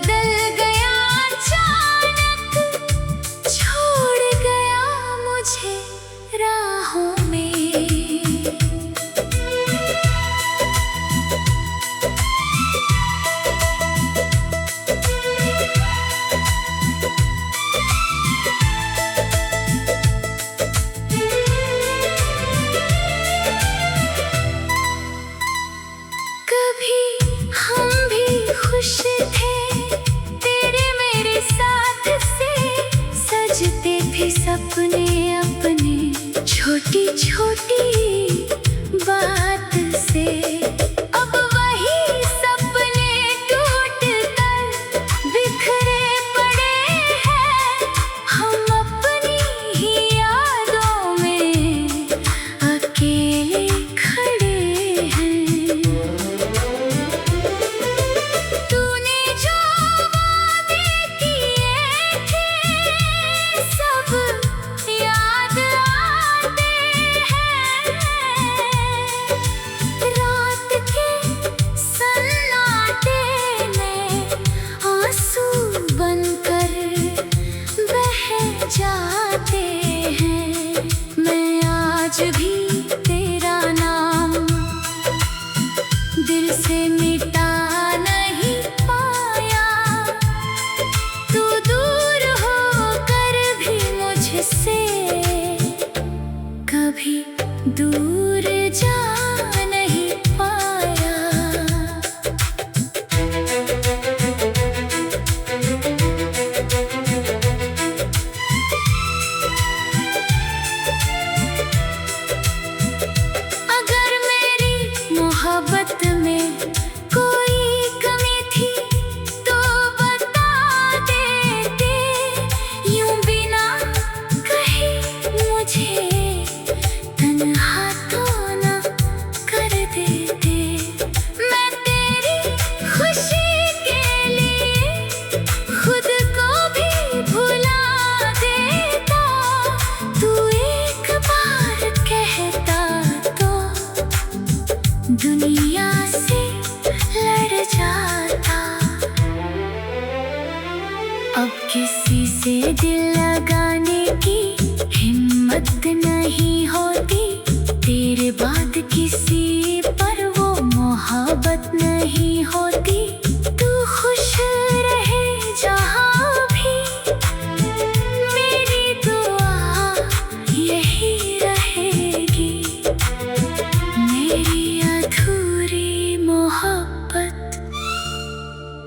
बदल गया अचानक, छोड़ गया मुझे राहों में। कभी हम भी खुश थे तेरे मेरे साथ से, सजते थे सपने अपने छोटी छोटी बात से। अब वही सपने टूट कर बिखरे पड़े हैं, हम अपनी ही यादों में अकेले खड़े हैं। तूने जो वादे किए थे सब याद आते हैं, रात के सन्नाटे में आंसू बनकर बह जाते हैं। मैं आज भी तेरा नाम दिल से मिटा नहीं पाया, तू दूर होकर भी मुझसे कभी दूर जा नहीं पाया। अगर मेरी मोहब्बत में कोई कमी थी तो बता देते, यूं बिना कहे मुझे तन्हा तो न कर देते। मैं तेरी खुशी के लिए खुद को भी भुला देता, तू एक बार कहता तो दुनिया से लड़ जाता। अब किसी से दिल लगाने की हिम्मत नहीं होती, तेरे बाद किसी पर वो मोहब्बत नहीं होती। तू खुश रहे जहाँ भी, मेरी दुआ यही रहेगी। मेरी अधूरी मोहब्बत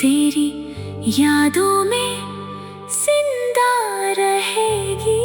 तेरी यादों में जिंदा रहेगी।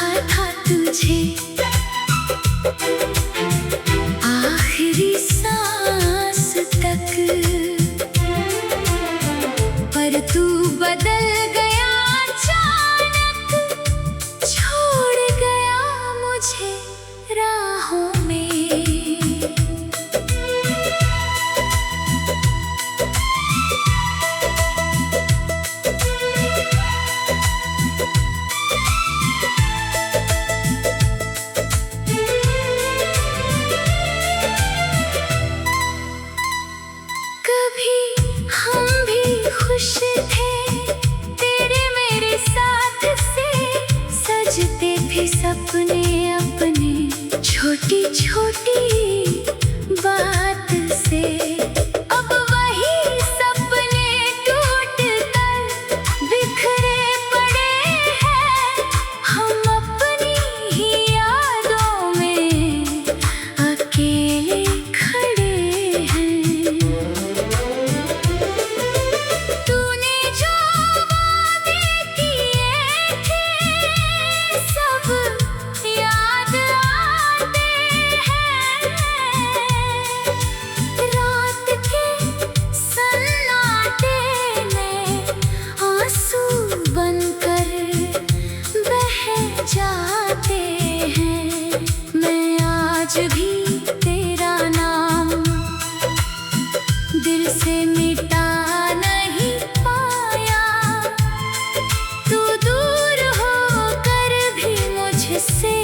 चाहा था तुझे आखिरी सांस तक, पर तू बदल गया अचानक, छोड़ गया मुझे राहों में। कभी हम भी खुश थे तेरे मेरे साथ से, सजते भी सपने अपने छोटी छोटी बात से। अब वही सपने टूट कर बिखरे पड़े हैं, हम अपनी ही यादों में अकेले खड़े हैं। तूने जो वादे किए थे सब याद आते हैं, रात के सन्नाटे में आंसू बनकर बह जाते हैं। मैं आज भी तेरा नाम दिल से मिटा नहीं पाया, तू दूर होकर भी मुझसे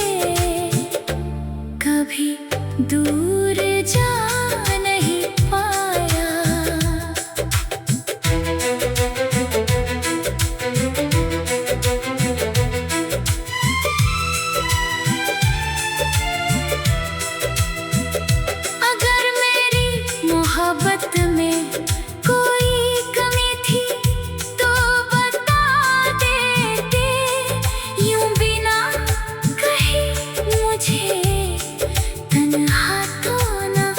कभी दूर जा नहीं पाया। अगर मेरी मोहब्बत में कोई कमी थी तो बता देते, यूं बिना कहे मुझे तन्हा तो न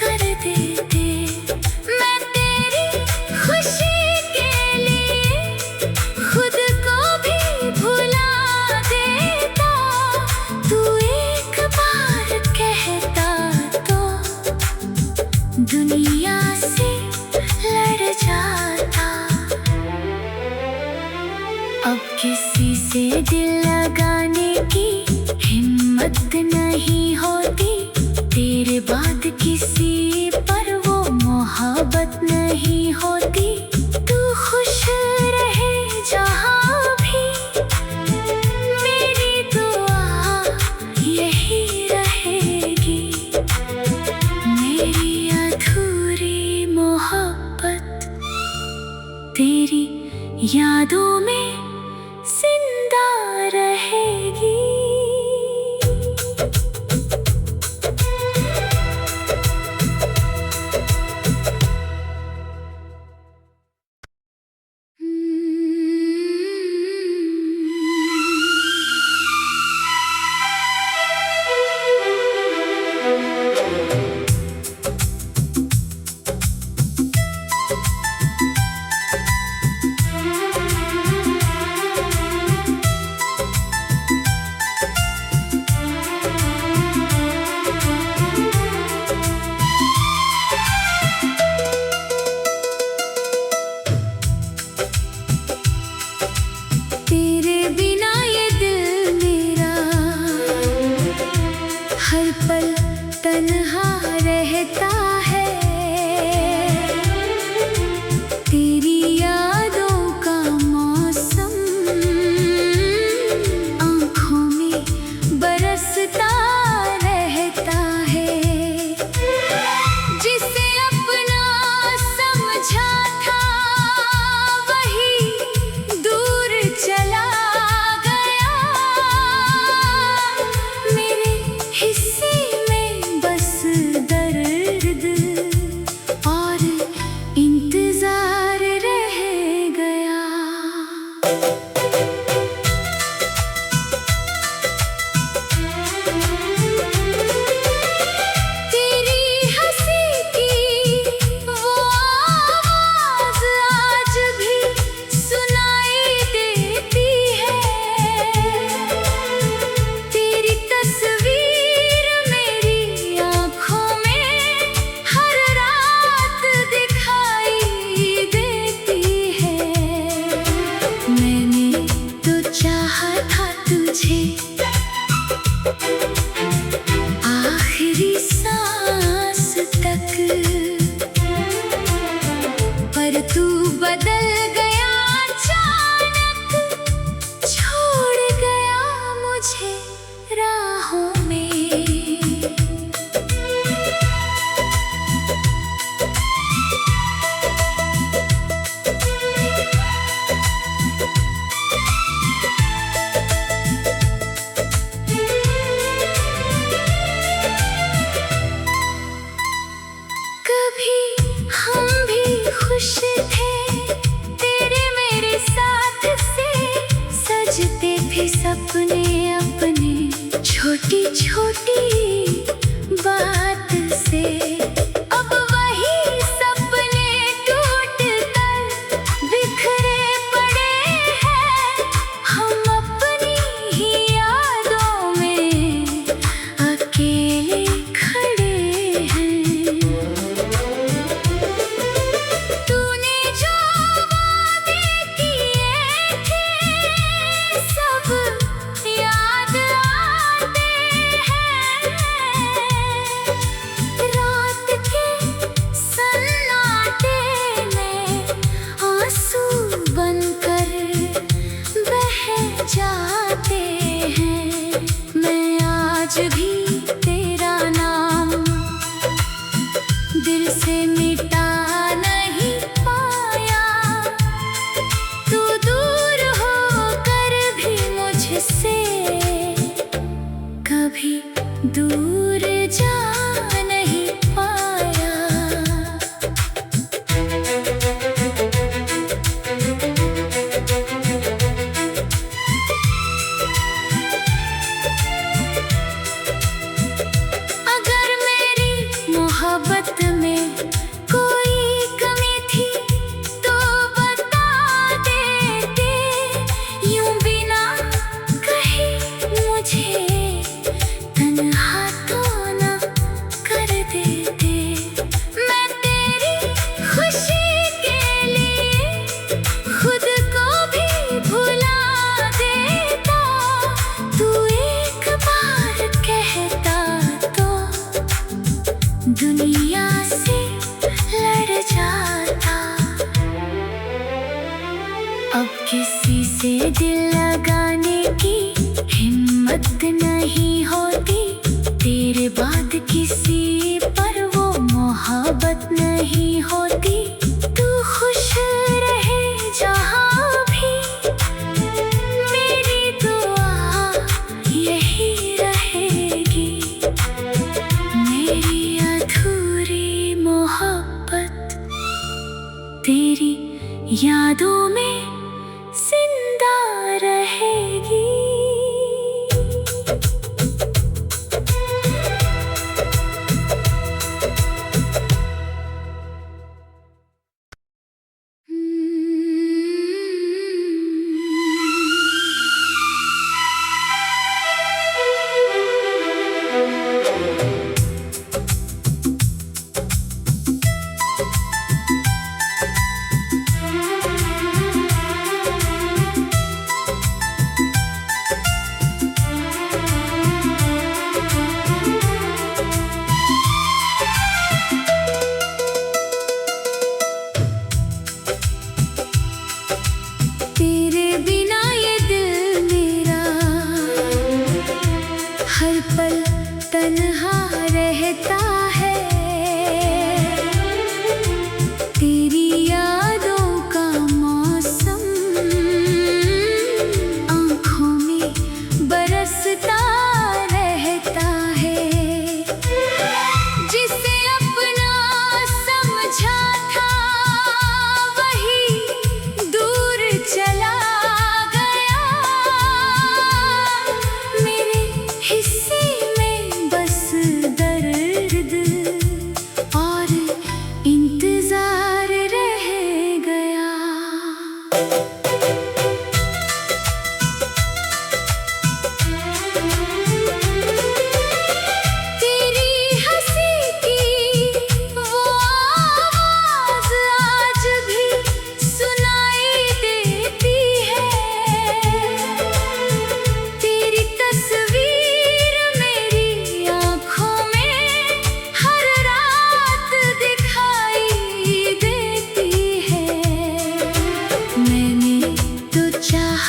कर देते। मैं तेरी खुशी के लिए खुद को भी भुला देता, तू एक बार कहता तो दुनिया से लड़ जाता। अब किसी से दिल लगाने की हिम्मत नहीं होती, तेरे बाद किसी पर वो मोहब्बत नहीं होती। तू खुश रहे जहाँ भी, मेरी दुआ यही रहेगी। मेरी अधूरी मोहब्बत तेरी यादों में जिंदा रहेगी। मुझे आखिरी सांस तक। पर तू बदल गया अचानक, छोड़ गया मुझे राहों में। कभी हम भी खुश थे तेरे मेरे साथ से, सजते भी सपने अपने छोटी छोटी बात से। अब वही सपने टूट कर बिखरे पड़े हैं, हम अपनी ही यादों में अकेले खड़े हैं। तूने जो वादे किए थे सब याद आते हैं,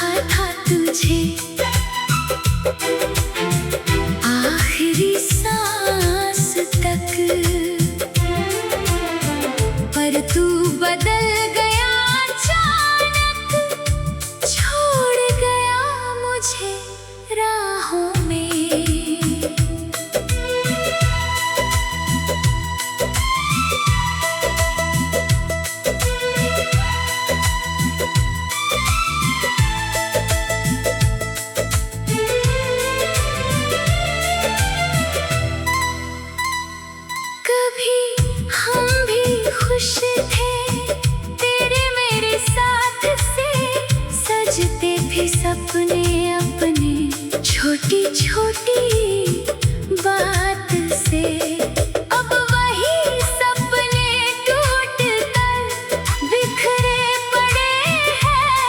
चाहा था तुझे आखिरी सांस तक, पर तू बदल गया अचानक, छोड़ गया मुझे राहों में। कभी हम भी खुश थे तेरे मेरे साथ से, सजते थे सपने अपने छोटी छोटी बात से। अब वही सपने टूट कर बिखरे पड़े हैं,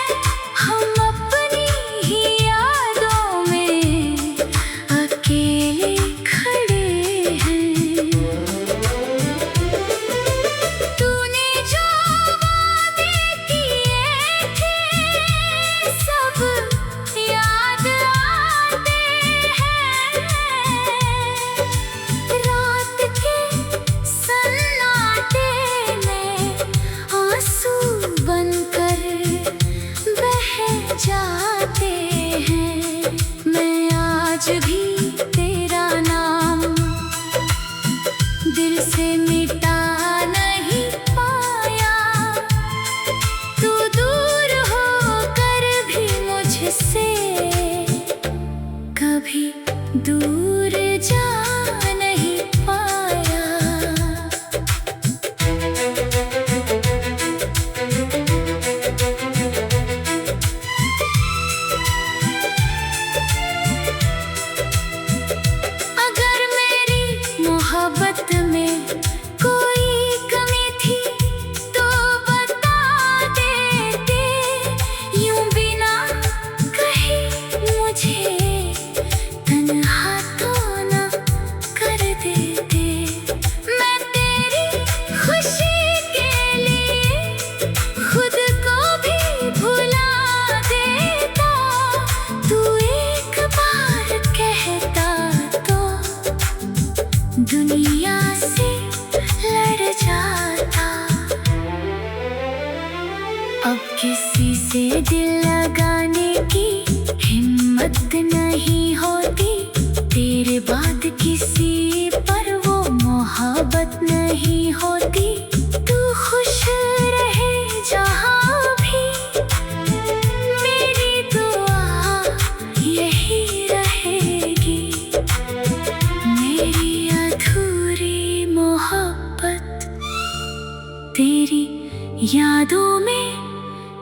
हम अपनी ही यादों में अकेले खड़े हैं। तूने जो वादे किए थे सब याद आते हैं, रात के सन्नाटे में आंसू बनकर बह जाते हैं। मैं आज भी तेरा नाम दिल से मिटा नहीं पाया, तू दूर होकर भी मुझसे कभी दूर जा नहीं पाया। अगर मेरी मोहब्बत में कोई कमी थी तो बता देते, यूं बिना कहे मुझे तन्हा तो न कर देते। मैं तेरी खुशी के लिए खुद को भी भुला देता, तू एक बार कहता तो दुनिया से लड़ जाता। अब किसी से दिल लगाने की हिम्मत नहीं होती, तेरे बाद किसी पर वो मोहब्बत नहीं होती। तू खुश रहे जहाँ भी, मेरी दुआ यही रहेगी। मेरी अधूरी मोहब्बत तेरी यादों में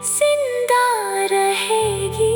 जिंदा रहेगी।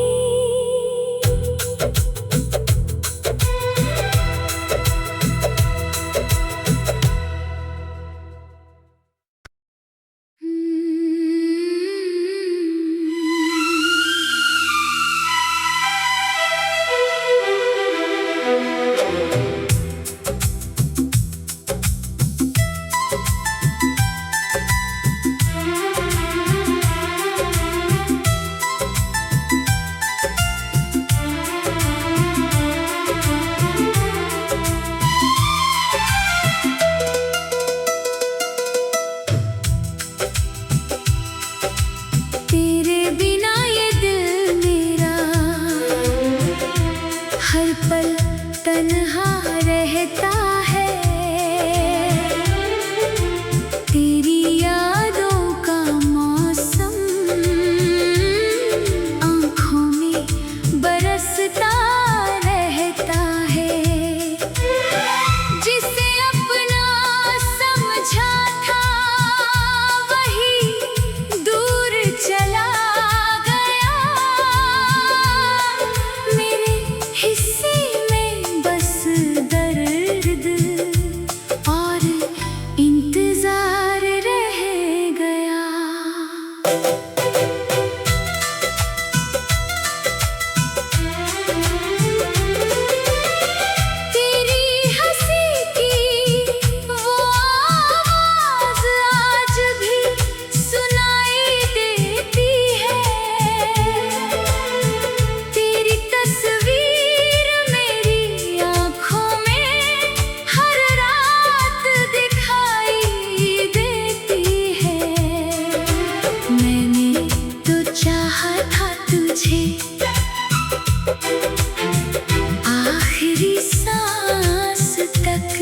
आखिरी सांस तक,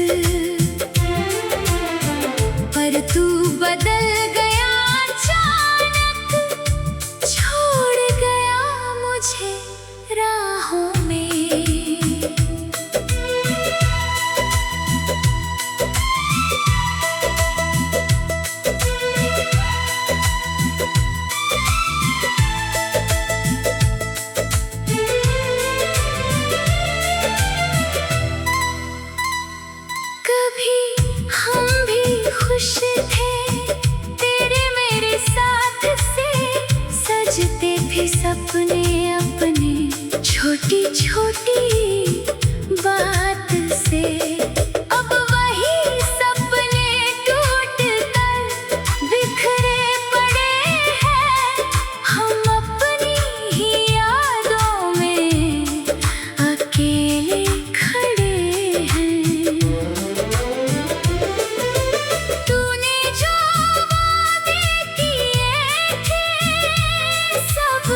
पर तू बदल गया अचानक, छोड़ गया मुझे राहों में। कभी हम भी खुश थे तेरे मेरे साथ से, सजते थे सपने अपने छोटी छोटी बात से। अब वही सपने टूट कर बिखरे पड़े हैं, हम अपनी ही यादों में अकेले खड़े हैं। तूने जो वादे किए थे सब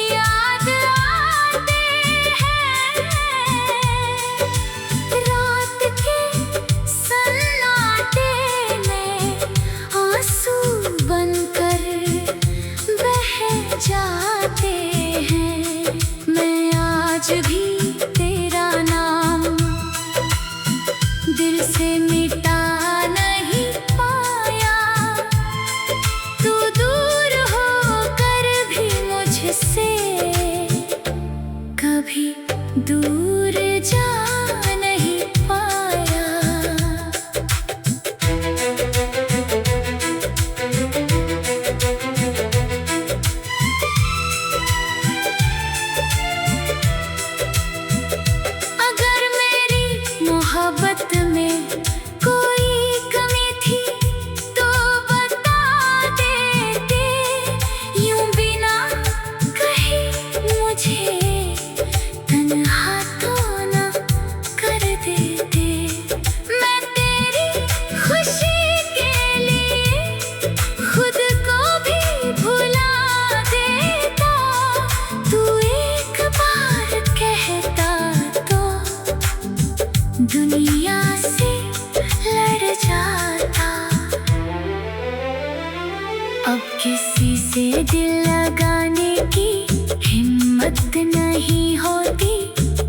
याद आते हैं, रात के सन्नाटे में आंसू बनकर बह जाते हैं। मैं आज भी तेरा नाम दिल से मिटा नहीं पाया, तू दूर होकर भी मुझसे कभी दूर जा नहीं पाया। अगर मेरी मोहब्बत में कोई कमी थी तो बता देते, यूं बिना कहे मुझे तन्हा तो न कर देते। मैं तेरी खुशी के लिए खुद को भी भुला देता, तू एक बार कहता तो दुनिया से लड़ जाता। अब किसी से दिल लगाने की हिम्मत नहीं होती,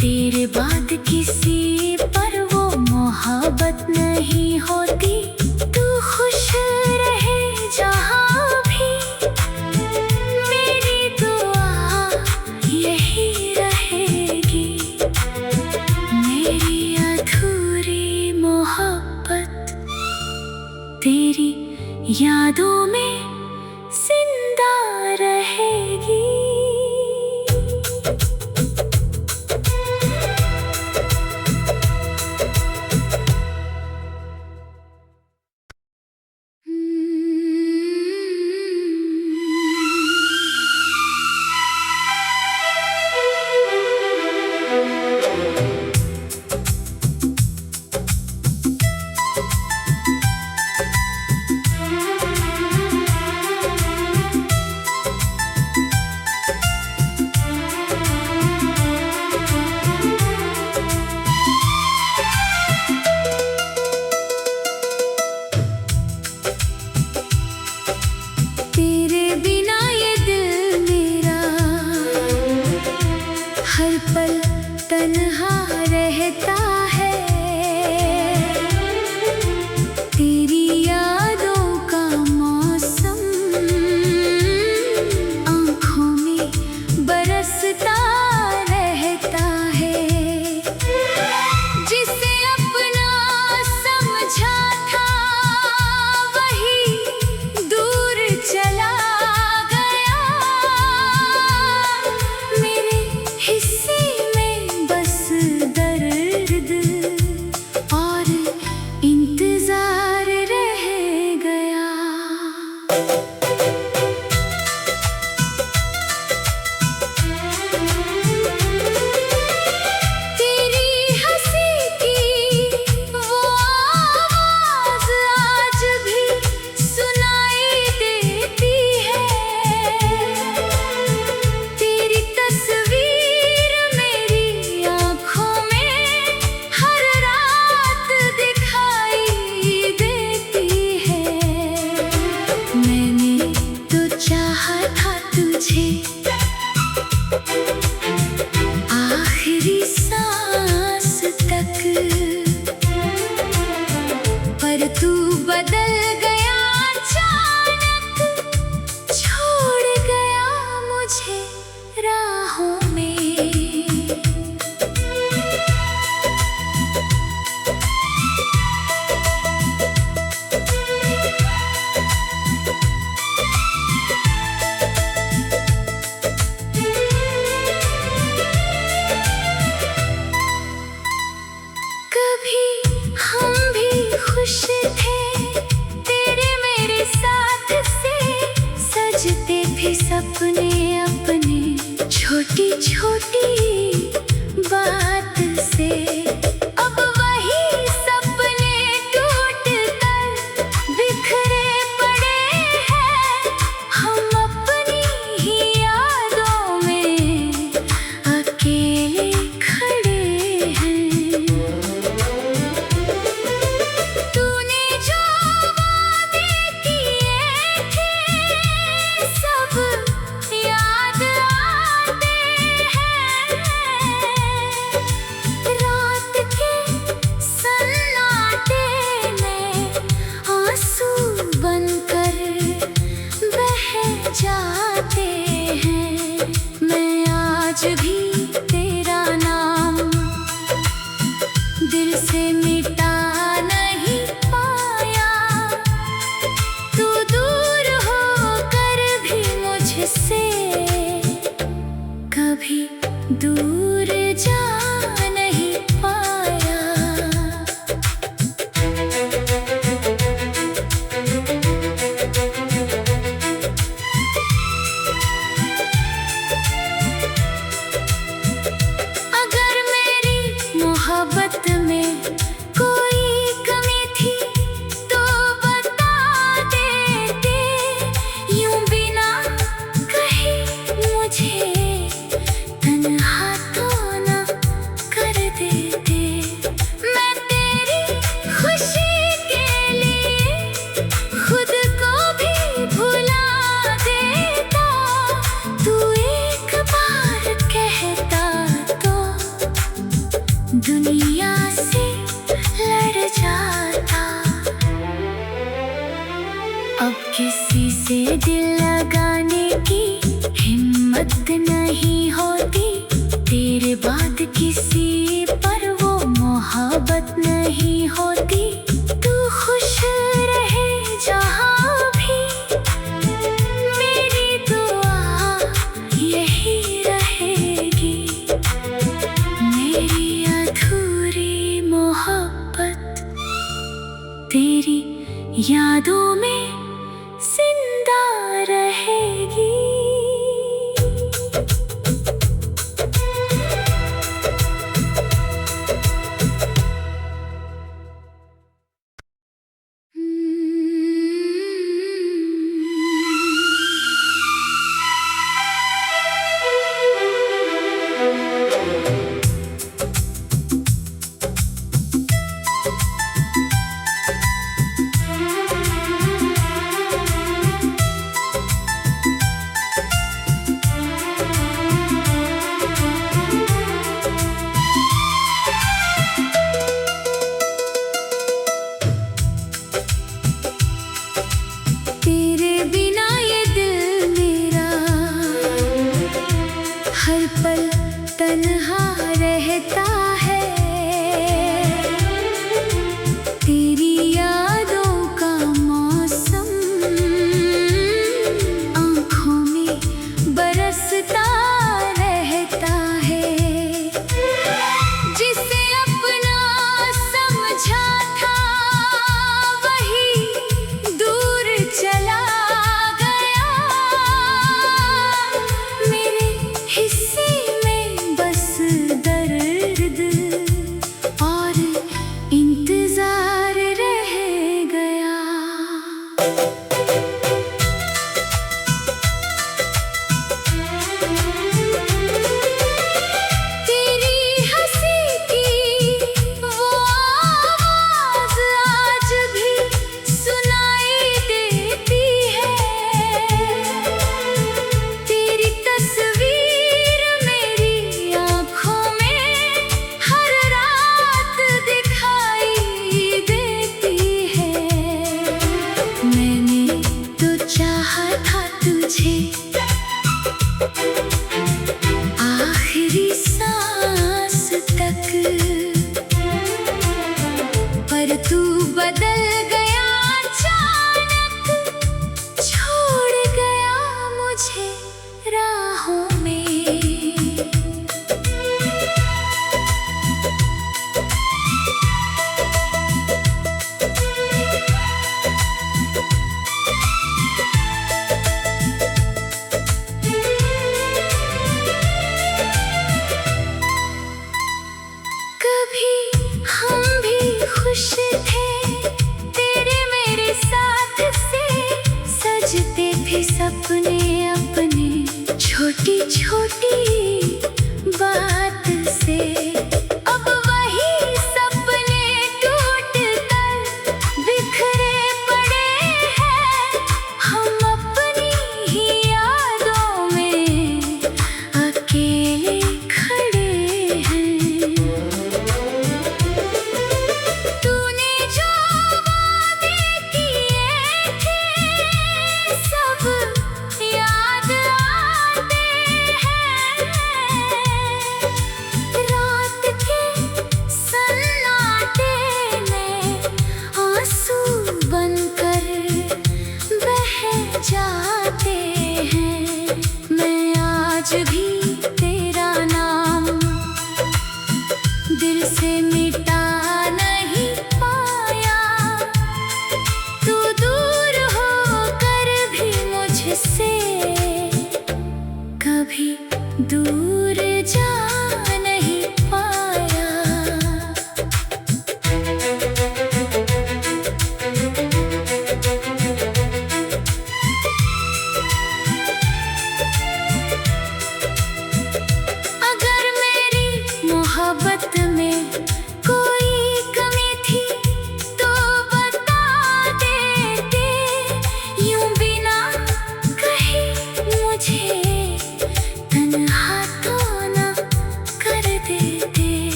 तेरे बाद किसी पर वो मोहब्बत नहीं होती। तू खुश रहे जहाँ भी, मेरी दुआ यही रहेगी। मेरी अधूरी मोहब्बत तेरी यादों में जिंदा रहेगी। तेरे बिना ये दिल मेरा हर पल तन्हा रहता है, तेरी यादों का मौसम आँखों में बरसता रहता है। जिसे अपना समझा था वही दूर चला गया, मेरे हिस्से छोटी बात से अब वही सपने टूट कर बिखरे पड़े हैं। हम अपनी ही यादों में अकेले खड़े हैं। तूने जो वादे किए थे सब याद आते हैं। रात के सन्नाटे में आंसू बनकर बह जाते हैं। मैं आज भी तेरा नाम दिल से मिटा नहीं पाया। तू दूर होकर भी मुझसे कभी दूर जा नहीं पाया। अगर मेरी मोहब्बत में कोई कमी थी तो बता देते। यूं बिना कहे मुझे तन्हा तो न कर देते। मैं तेरी खुशी के लिए खुद को भी भुला देता। तू एक बार कहता तो दुनिया से लड़ जाता। अब किसी से दिल लगाने की हिम्मत नहीं होती। तेरे बाद किसी पर वो मोहब्बत नहीं होती। तू खुश रहे जहाँ भी मेरी दुआ यही रहेगी। मेरी अधूरी मोहब्बत तेरी यादों में जिंदा रहेगी। तेरे बिना ये दिल मेरा हर पल तन्हा रहता है। तेरी यादों का मौसम आँखों में बरसता रहता है। जिसे अपना समझा था वही दूर चला गया। मेरे हिस्से में बस दर्द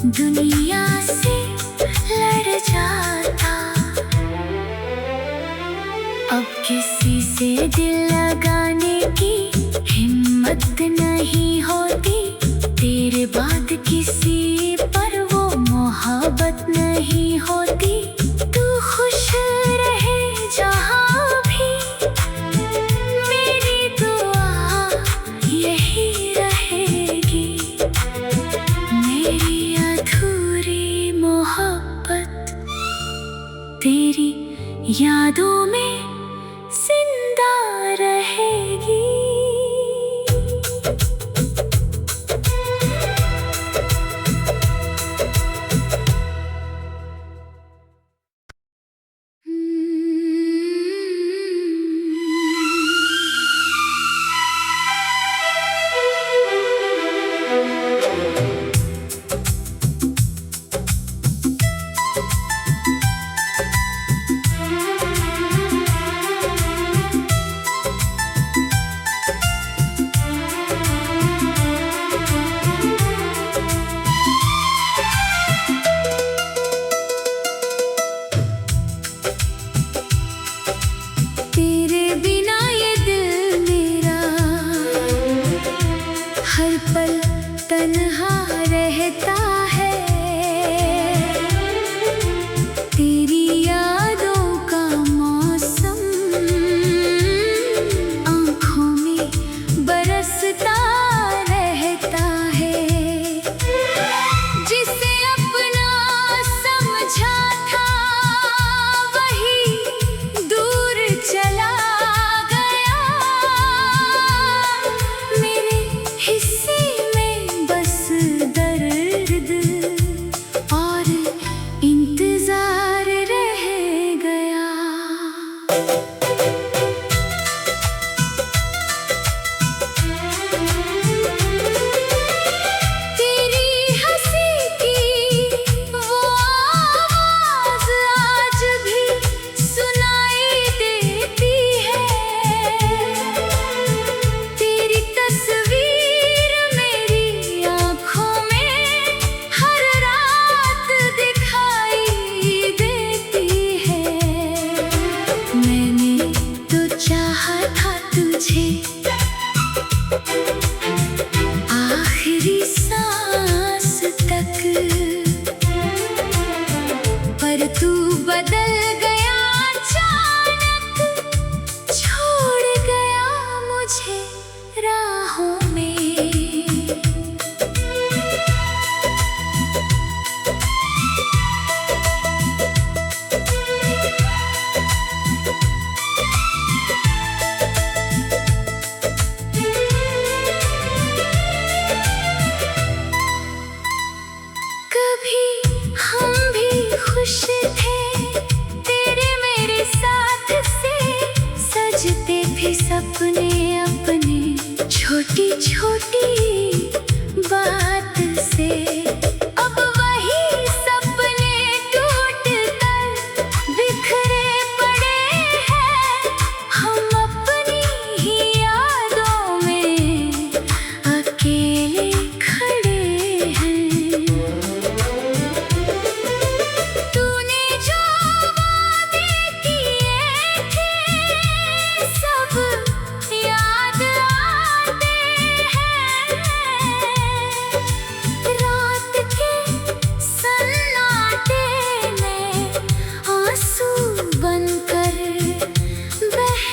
दुनिया से लड़ जाता। अब किसी से दिल लगाने की हिम्मत नहीं होती, तेरे बाद किसी पर वो मोहब्बत नहीं होती। तू खुश रहे जहाँ भी, मेरी दुआ यही रहेगी। मेरी अधूरी मोहब्बत तेरी यादों में जिंदा रहेगी। तेरे बिना ये दिल मेरा हर पल तन्हा रहता है। तेरी यादों का मौसम आँखों में बरसता रहता है। जिसे अपना समझा था वही दूर चला गया। मेरे हिस्से में बस दर्द और इंतजार रह गया। तेरी हंसी की वो आवाज़ आज भी सुनाई देती है। तेरी तस्वीर मेरी आँखों में हर रात दिखाई देती है। मैंने तो चाहा था तुझे आखिरी सांस तक, पर तू बदल गया अचानक, छोड़ गया मुझे राहों में। कभी हम भी खुश थे तेरे मेरे साथ से, सजते थे सपने अपने छोटी छोटी बात से। अब वही सपने टूट कर बिखरे पड़े हैं। हम अपनी ही यादों में अकेले खड़े हैं। तूने जो वादे किए थे सब याद आते हैं। रात के सन्नाटे में आंसू बनकर बह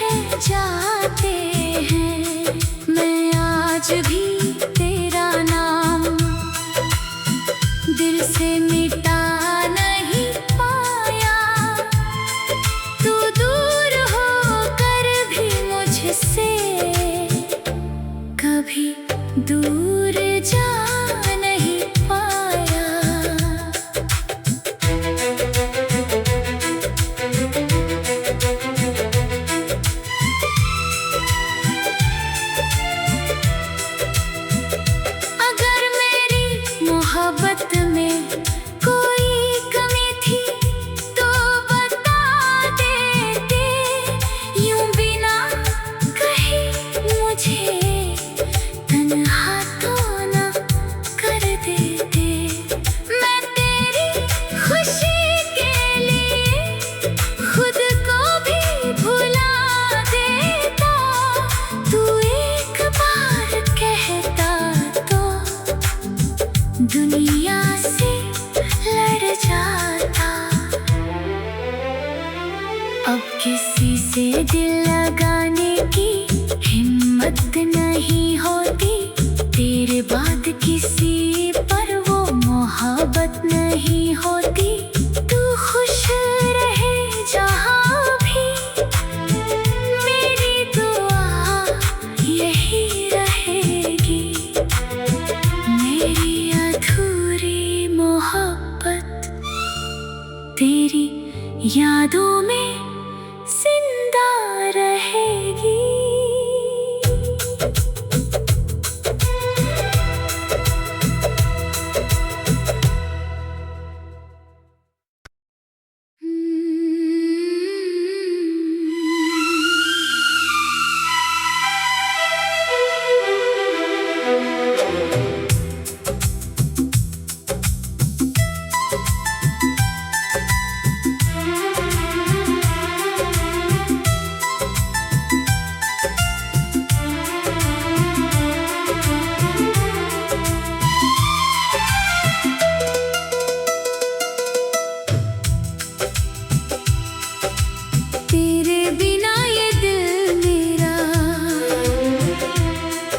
जाते हैं। मैं आज भी तेरा नाम दिल से मिटा नहीं पाया। तू दूर होकर भी मुझसे कभी दूर जा नहीं पाया। अगर मेरी मोहब्बत में कोई दुनिया से लड़ जाता। अब किसी से दिल लगाने की हिम्मत नहीं होती, तेरे बाद किसी पर वो मोहब्बत नहीं होती। तू खुश रहे जहाँ भी, मेरी दुआ यही रहेगी। मेरी अधूरी मोहब्बत तेरी यादों में जिंदा रहेगी।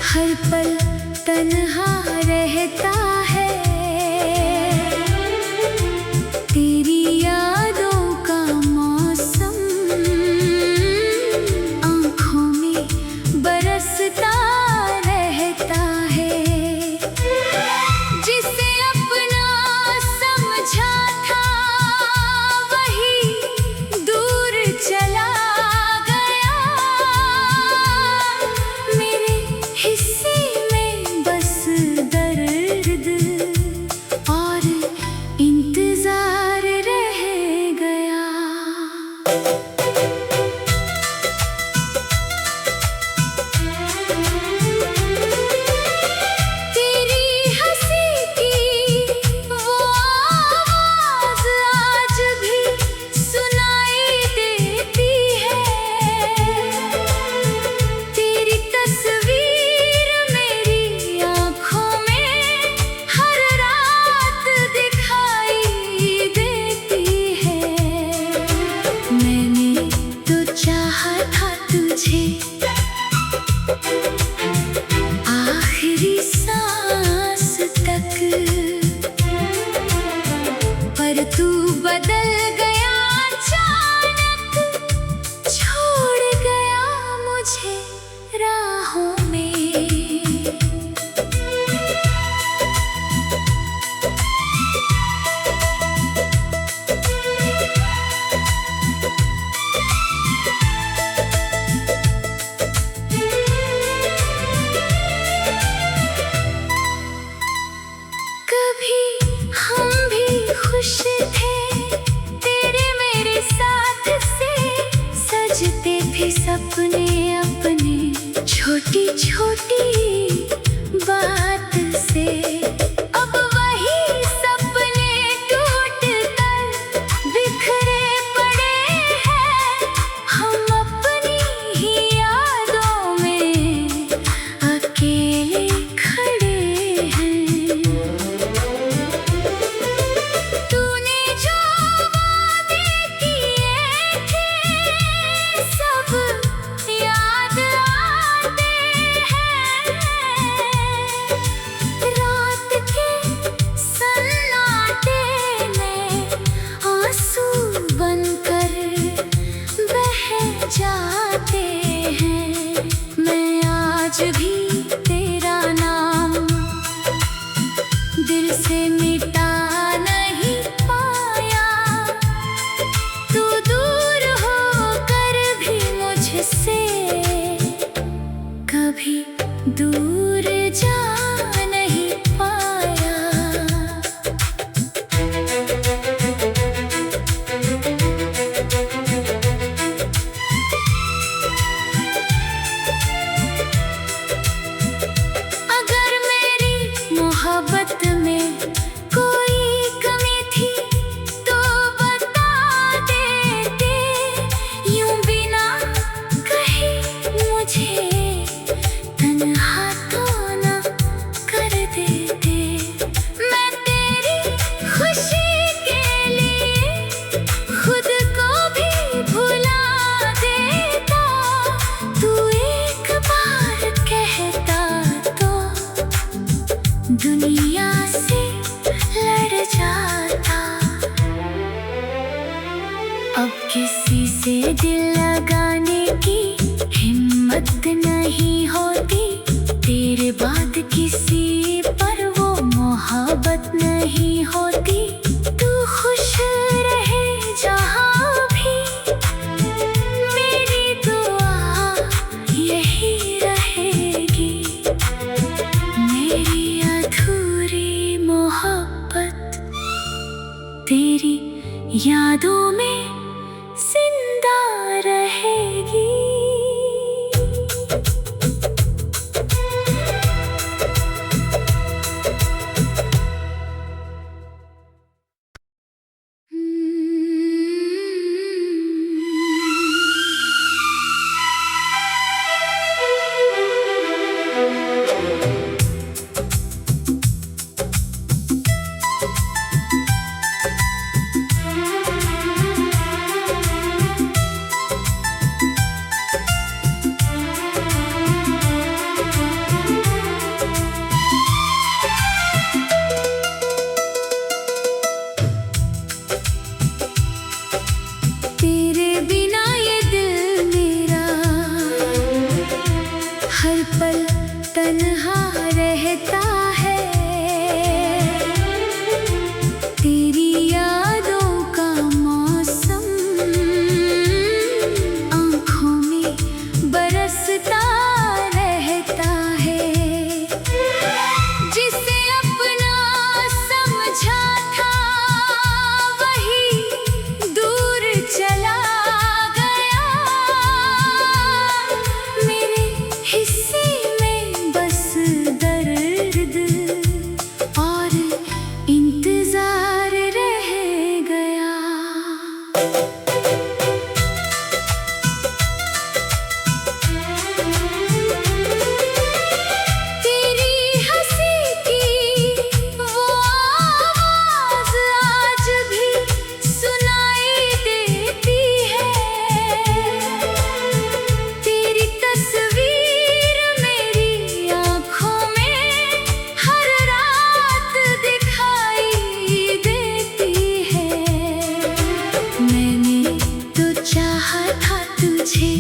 हर पल तन्हा रहता है, तेरी यादों का मौसम आँखों में बरसता रहता है। जिसे अपना समझा था वही दूर चला गया। मेरे हिस्से में बस दर्द और इंतजार रह गया। तेरी हंसी की वो आवाज़ आज भी सुनाई देती है। तेरी तस्वीर मेरी आँखों में हर रात दिखाई देती है। मैंने तो चाहा था तुझे आखिरी सांस तक, पर तू बदल गया अचानक, छोड़ गया मुझे राहों में। कभी हम भी खुश थे तेरे मेरे साथ से, सजते थे सपने अपने छोटी छोटी बात से। अब वही सपने टूट कर बिखरे पड़े हैं, हम अपनी ही यादों में अकेले खड़े हैं। तूने जो वादे किए थे सब याद आते हैं। रात के सन्नाटे में आंसू बनकर बह जाते हैं। मैं आज भी तेरा नाम दिल से मिटा नहीं पाया। तू दूर होकर भी मुझसे कभी दूर जा नहीं पाया। अगर मेरी मोहब्बत में कोई तेरी यादों में जिंदा रहेगी। तेरे बिना ये दिल मेरा हर पल तन्हा रहता है। तेरी यादों का मौसम आँखों में बरसता रहता है। जिसे अपना समझा था वही दूर चला गया। मेरे हिस्से में बस दर्द और इंतजार रह गया। तेरी हंसी की वो आवाज़ आज भी सुनाई देती है। तेरी तस्वीर मेरी आँखों में हर रात दिखाई देती है। मैंने तो चाहा था तुझे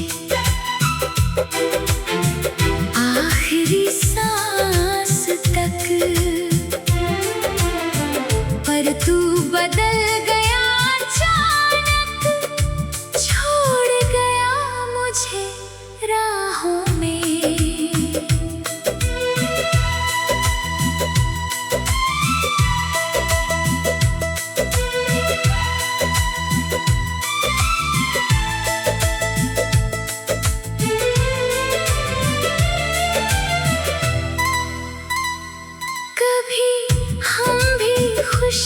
आखिरी सांस तक, पर तू बदल गया अचानक, छोड़ गया मुझे राहों में। कभी हम भी खुश